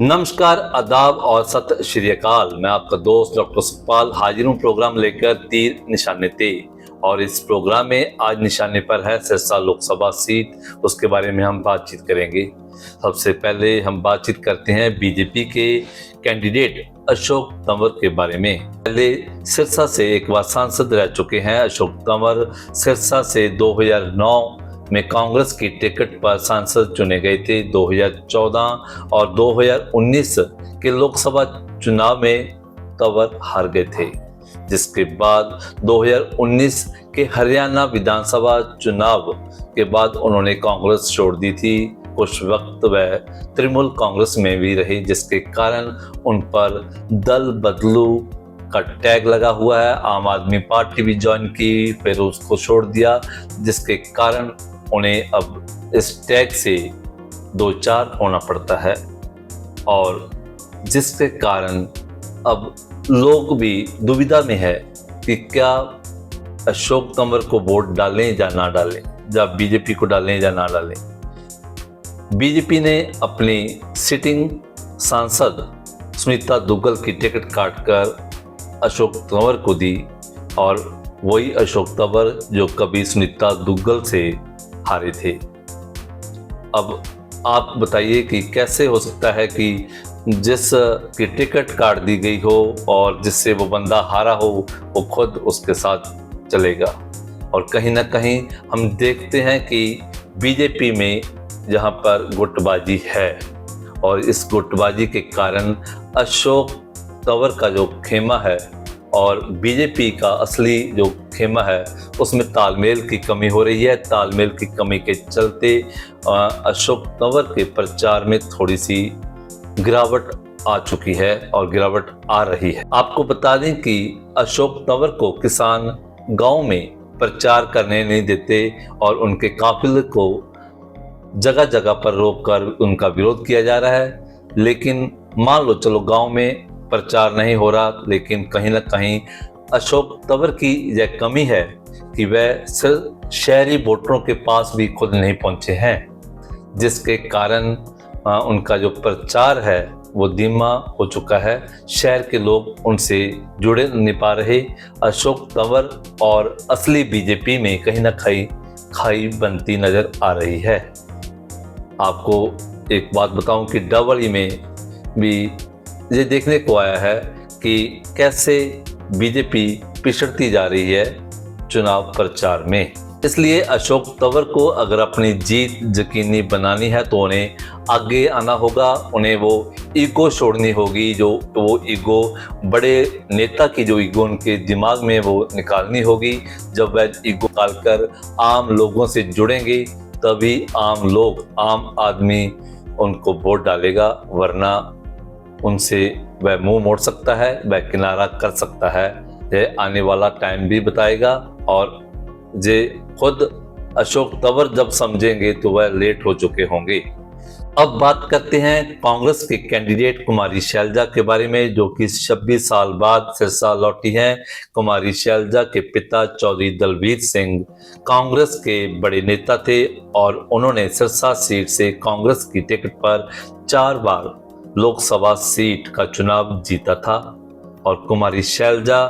नमस्कार, आदाब और सत श्री अकाल। मैं आपका दोस्त डॉक्टर सुखपाल हाजिर हूँ प्रोग्राम लेकर तीर निशाने ते। और इस प्रोग्राम में आज निशाने पर है सिरसा लोकसभा सीट, उसके बारे में हम बातचीत करेंगे। सबसे पहले हम बातचीत करते हैं बीजेपी के कैंडिडेट अशोक तंवर के बारे में। पहले सिरसा से एक बार सांसद रह चुके हैं अशोक तंवर। सिरसा से 2009 में कांग्रेस की टिकट पर सांसद चुने गए थे। 2014 और 2019 के लोकसभा चुनाव में तंवर हार गए थे, जिसके बाद 2019 के हरियाणा विधानसभा चुनाव के बाद उन्होंने कांग्रेस छोड़ दी थी। कुछ वक्त वह तृणमूल कांग्रेस में भी रहे, जिसके कारण उन पर दल बदलू का टैग लगा हुआ है। आम आदमी पार्टी भी ज्वाइन की, फिर उसको छोड़ दिया, जिसके कारण उन्हें अब इस टैग से दो चार होना पड़ता है, और जिसके कारण अब लोग भी दुविधा में है कि क्या अशोक तंवर को वोट डालें या ना डालें, या बीजेपी को डालें या ना डालें। बीजेपी ने अपनी सिटिंग सांसद सुनीता दुग्गल की टिकट काटकर अशोक तंवर को दी, और वही अशोक तंवर जो कभी सुनीता दुग्गल से हारे थे। अब आप बताइए कि कैसे हो सकता है कि जिस की टिकट काट दी गई हो और जिससे वो बंदा हारा हो, वो खुद उसके साथ चलेगा। और कहीं ना कहीं हम देखते हैं कि बीजेपी में जहां पर गुटबाजी है, और इस गुटबाजी के कारण अशोक तंवर का जो खेमा है और बीजेपी का असली जो खेमा है, उसमें तालमेल की कमी हो रही है। तालमेल की कमी के चलते अशोक तंवर के प्रचार में थोड़ी सी गिरावट आ चुकी है और गिरावट आ रही है। आपको बता दें कि अशोक तंवर को किसान गांव में प्रचार करने नहीं देते और उनके काफिले को जगह जगह पर रोककर उनका विरोध किया जा रहा है। लेकिन मान लो चलो गांव में प्रचार नहीं हो रहा, लेकिन कहीं ना कहीं अशोक तंवर की यह कमी है कि वह सिर्फ शहरी वोटरों के पास भी खुद नहीं पहुंचे हैं, जिसके कारण उनका जो प्रचार है वो धीमा हो चुका है। शहर के लोग उनसे जुड़े नहीं पा रहे। अशोक तंवर और असली बीजेपी में कहीं ना कहीं खाई बनती नजर आ रही है। आपको एक बात बताऊं कि डबल में भी ये देखने को आया है कि कैसे बीजेपी पिछड़ती जा रही है चुनाव प्रचार में। इसलिए अशोक तंवर को अगर अपनी जीत यकीनी बनानी है तो उन्हें आगे आना होगा। उन्हें वो ईगो छोड़नी होगी, जो वो ईगो बड़े नेता की जो ईगो उनके दिमाग में वो निकालनी होगी। जब वह ईगो निकालकर आम लोगों से जुड़ेंगे तभी आम लोग, आम आदमी उनको वोट डालेगा, वरना उनसे वह मुंह मोड़ सकता है, वह किनारा कर सकता है। यह आने वाला टाइम भी बताएगा, और जे खुद अशोक तंवर जब समझेंगे तो वह लेट हो चुके होंगे। अब बात करते हैं कांग्रेस के कैंडिडेट कुमारी शैलजा के बारे में, जो कि 26 साल बाद सिरसा लौटी हैं। कुमारी शैलजा के पिता चौधरी दलवीर सिंह कांग्रेस के बड़े नेता थे, और उन्होंने सिरसा सीट से कांग्रेस की टिकट पर 4 बार लोकसभा सीट का चुनाव जीता था। और कुमारी शैलजा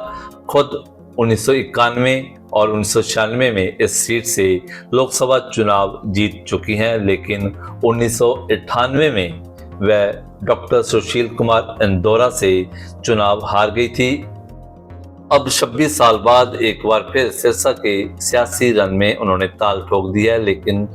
खुद 1991 और 1996 में इस सीट से लोकसभा चुनाव जीत चुकी हैं, लेकिन 1998 में वह डॉक्टर सुशील कुमार इंदौरा से चुनाव हार गई थी। अब 26 साल बाद एक बार फिर सिरसा के सियासी रन में उन्होंने ताल ठोक दिया है, लेकिन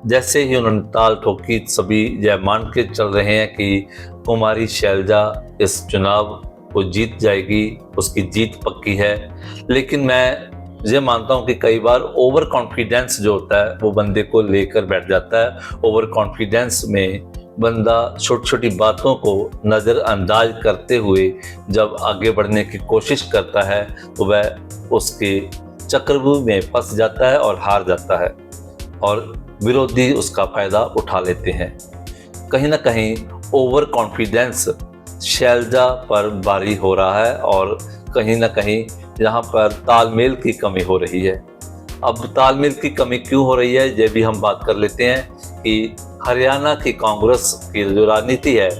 जैसे ही उन्होंने ताल ठोकी सभी यह मान के चल रहे हैं कि कुमारी शैलजा इस चुनाव को जीत जाएगी, उसकी जीत पक्की है। लेकिन मैं ये मानता हूं कि कई बार ओवर कॉन्फिडेंस जो होता है वो बंदे को लेकर बैठ जाता है। ओवर कॉन्फिडेंस में बंदा छोटी छोटी बातों को नज़रअंदाज करते हुए जब आगे बढ़ने की कोशिश करता है तो वह उसके चक्रव्यूह में फंस जाता है और हार जाता है, और विरोधी उसका फायदा उठा लेते हैं। कहीं ना कहीं ओवर कॉन्फिडेंस शैलजा पर भारी हो रहा है, और कहीं ना कहीं यहाँ पर तालमेल की कमी हो रही है। अब तालमेल की कमी क्यों हो रही है ये भी हम बात कर लेते हैं कि हरियाणा की कांग्रेस की जो राजनीति है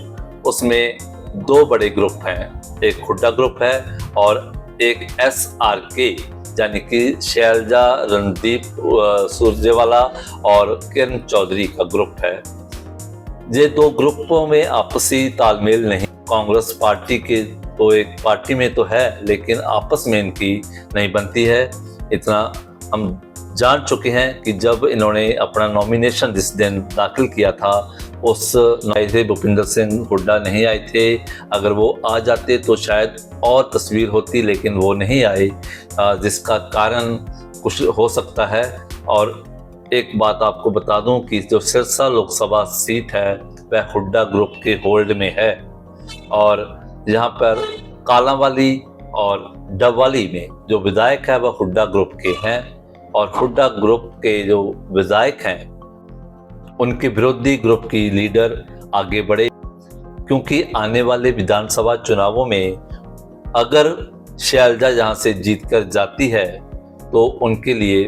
उसमें दो बड़े ग्रुप हैं, एक हुड्डा ग्रुप है और एक SRK यानी कि शैलजा रणदीप सुरजेवाला और किरण चौधरी का ग्रुप है। ये दो ग्रुपों में आपसी तालमेल नहीं, कांग्रेस पार्टी के तो एक पार्टी में तो है लेकिन आपस में इनकी नहीं बनती है। इतना हम जान चुके हैं कि जब इन्होंने अपना नॉमिनेशन जिस दिन दाखिल किया था उस आए थे भूपिंदर सिंह हुड्डा नहीं आए थे। अगर वो आ जाते तो शायद और तस्वीर होती, लेकिन वो नहीं आए, जिसका कारण कुछ हो सकता है। और एक बात आपको बता दूं कि जो सिरसा लोकसभा सीट है वह हुड्डा ग्रुप के होल्ड में है और यहाँ पर कालांवाली और डबवाली में जो विधायक है वह हुड्डा ग्रुप के हैं और हुड्डा ग्रुप के जो विधायक हैं उनके विरोधी ग्रुप की लीडर आगे बढ़े, क्योंकि आने वाले विधानसभा चुनावों में अगर शैलजा यहाँ से जीत कर जाती है तो उनके लिए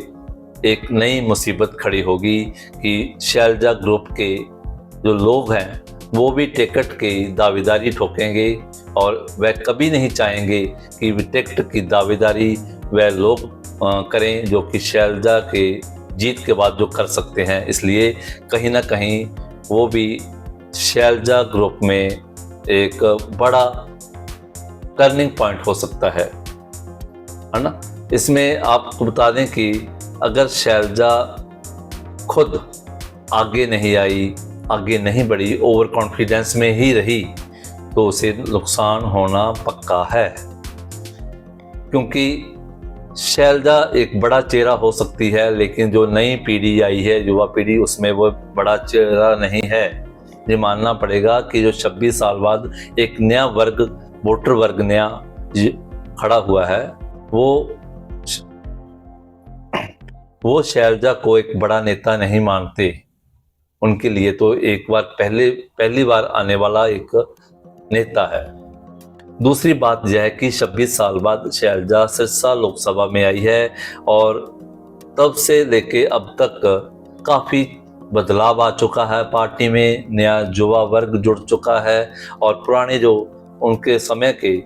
एक नई मुसीबत खड़ी होगी कि शैलजा ग्रुप के जो लोग हैं वो भी टिकट की दावेदारी ठोकेंगे और वह कभी नहीं चाहेंगे कि टिकट की दावेदारी वह लोग करें जो कि शैलजा के जीत के बाद जो कर सकते हैं। इसलिए कहीं ना कहीं वो भी शैलजा ग्रुप में एक बड़ा टर्निंग पॉइंट हो सकता है ना। इसमें आपको बता दें कि अगर शैलजा खुद आगे नहीं आई, आगे नहीं बढ़ी, ओवर कॉन्फिडेंस में ही रही तो उसे नुकसान होना पक्का है, क्योंकि शैलजा एक बड़ा चेहरा हो सकती है लेकिन जो नई पीढ़ी आई है, युवा पीढ़ी, उसमें वो बड़ा चेहरा नहीं है। ये मानना पड़ेगा कि जो 26 साल बाद एक नया वर्ग, वोटर वर्ग नया खड़ा हुआ है, वो शैलजा को एक बड़ा नेता नहीं मानते। उनके लिए तो एक बार पहली बार आने वाला एक नेता है। दूसरी बात यह है कि 26 साल बाद शैलजा सिरसा लोकसभा में आई है और तब से लेके अब तक काफ़ी बदलाव आ चुका है पार्टी में, नया युवा वर्ग जुड़ चुका है और पुराने जो उनके समय के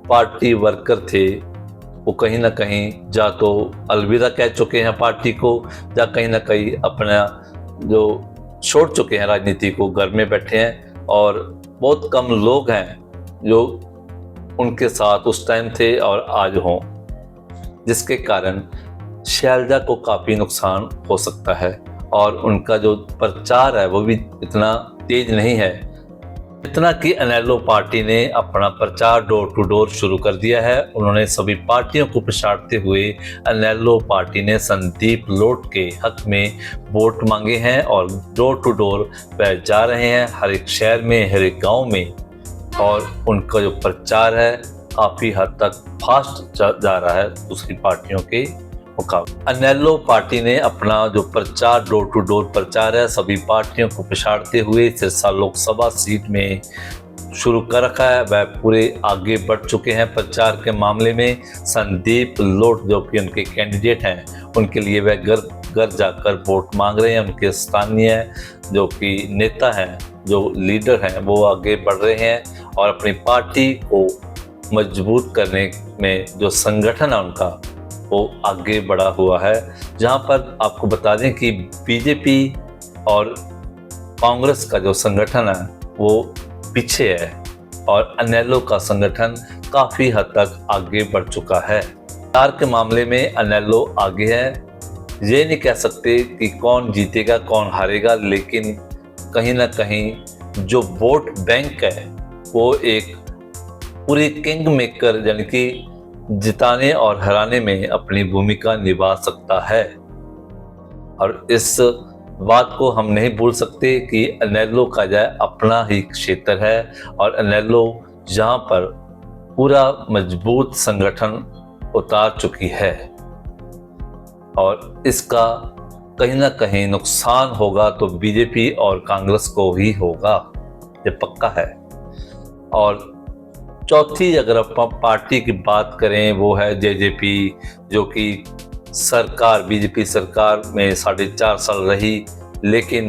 पार्टी वर्कर थे वो कहीं ना कहीं जा तो अलविदा कह चुके हैं पार्टी को, या कहीं ना कहीं अपना जो छोड़ चुके हैं राजनीति को, घर में बैठे हैं और बहुत कम लोग हैं जो उनके साथ उस टाइम थे और आज हों, जिसके कारण शैलजा को काफ़ी नुकसान हो सकता है। और उनका जो प्रचार है वो भी इतना तेज नहीं है, इतना कि इनेलो पार्टी ने अपना प्रचार डोर टू डोर शुरू कर दिया है। उन्होंने सभी पार्टियों को पछाड़ते हुए इनेलो पार्टी ने संदीप लोट के हक में वोट मांगे हैं और डोर टू डोर वह जा रहे हैं, हर एक शहर में, हर एक गांव में, और उनका जो प्रचार है काफ़ी हद तक फास्ट जा रहा है दूसरी पार्टियों के मुकाबले। इनेलो पार्टी ने अपना जो प्रचार, डोर टू डोर प्रचार है, सभी पार्टियों को पछाड़ते हुए सिरसा लोकसभा सीट में शुरू कर रखा है। वह पूरे आगे बढ़ चुके हैं प्रचार के मामले में। संदीप लोट जो कि उनके कैंडिडेट हैं, उनके लिए वह घर घर जाकर वोट मांग रहे हैं। उनके स्थानीय जो कि नेता हैं, जो लीडर हैं, वो आगे बढ़ रहे हैं और अपनी पार्टी को मजबूत करने में जो संगठन है उनका वो आगे बढ़ा हुआ है। जहां पर आपको बता दें कि बीजेपी और कांग्रेस का जो संगठन है वो पीछे है और इनेलो का संगठन काफ़ी हद तक आगे बढ़ चुका है। प्रचार के मामले में इनेलो आगे है। ये नहीं कह सकते कि कौन जीतेगा कौन हारेगा, लेकिन कहीं ना कहीं जो वोट बैंक है वो एक पूरी किंग मेकर यानी कि जिताने और हराने में अपनी भूमिका निभा सकता है। और इस बात को हम नहीं भूल सकते कि इनेलो का जो अपना ही क्षेत्र है और इनेलो जहाँ पर पूरा मजबूत संगठन उतार चुकी है और इसका कहीं ना कहीं नुकसान होगा तो बीजेपी और कांग्रेस को ही होगा, ये पक्का है। और चौथी अगर आप पार्टी की बात करें वो है जेजेपी, जो कि सरकार, बीजेपी सरकार में 4.5 साल रही, लेकिन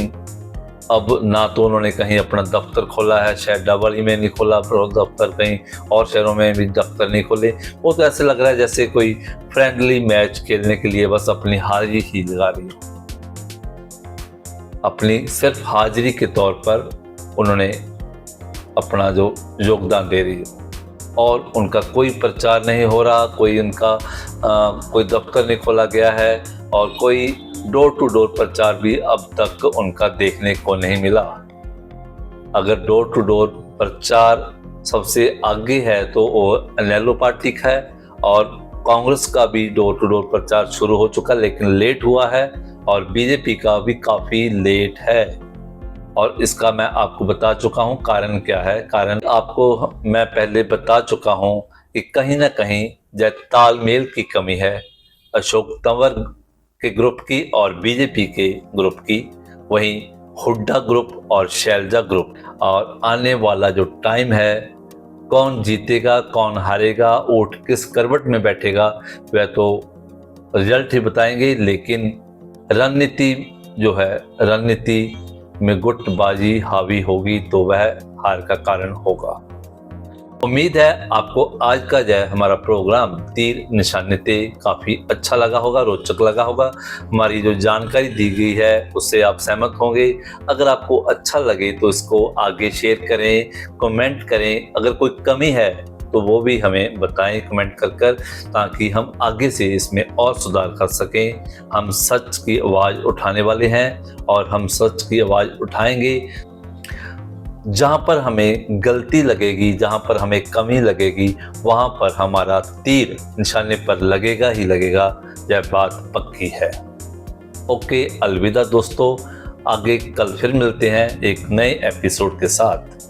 अब ना तो उन्होंने कहीं अपना दफ्तर खोला है, शायद डबल में नहीं खोला दफ्तर, कहीं और शहरों में भी दफ्तर नहीं खोले। वो तो ऐसे लग रहा है जैसे कोई फ्रेंडली मैच खेलने के लिए बस अपनी हाजिरी ही लगा रही है। अपनी सिर्फ हाजिरी के तौर पर उन्होंने अपना जो योगदान दे रही है और उनका कोई प्रचार नहीं हो रहा, कोई उनका कोई दफ्तर नहीं खोला गया है और कोई डोर टू डोर प्रचार भी अब तक उनका देखने को नहीं मिला। अगर डोर टू डोर प्रचार सबसे आगे है तो वो इनेलो पार्टी का है और कांग्रेस का भी डोर टू डोर प्रचार शुरू हो चुका, लेकिन लेट हुआ है और बीजेपी का भी काफ़ी लेट है। और इसका मैं आपको बता चुका हूं कारण क्या है। कारण आपको मैं पहले बता चुका हूं कि कहीं ना कहीं जब तालमेल की कमी है अशोक तंवर के ग्रुप की और बीजेपी के ग्रुप की, वहीं हुड्डा ग्रुप और शैलजा ग्रुप। और आने वाला जो टाइम है, कौन जीतेगा कौन हारेगा, वोट किस करवट में बैठेगा, वह तो रिजल्ट ही बताएंगे। लेकिन रणनीति जो है, रणनीति में गुटबाजी हावी होगी तो वह हार का कारण होगा। उम्मीद है आपको आज का जो हमारा प्रोग्राम तीर निशाने ते काफ़ी अच्छा लगा होगा, रोचक लगा होगा। हमारी जो जानकारी दी गई है उससे आप सहमत होंगे। अगर आपको अच्छा लगे तो इसको आगे शेयर करें, कमेंट करें। अगर कोई कमी है तो वो भी हमें बताएं कमेंट कर, ताकि हम आगे से इसमें और सुधार कर सकें। हम सच की आवाज़ उठाने वाले हैं और हम सच की आवाज़ उठाएंगे। जहाँ पर हमें गलती लगेगी, जहाँ पर हमें कमी लगेगी, वहाँ पर हमारा तीर निशाने पर लगेगा ही लगेगा, यह बात पक्की है। ओके, अलविदा दोस्तों। आगे कल फिर मिलते हैं एक नए एपिसोड के साथ।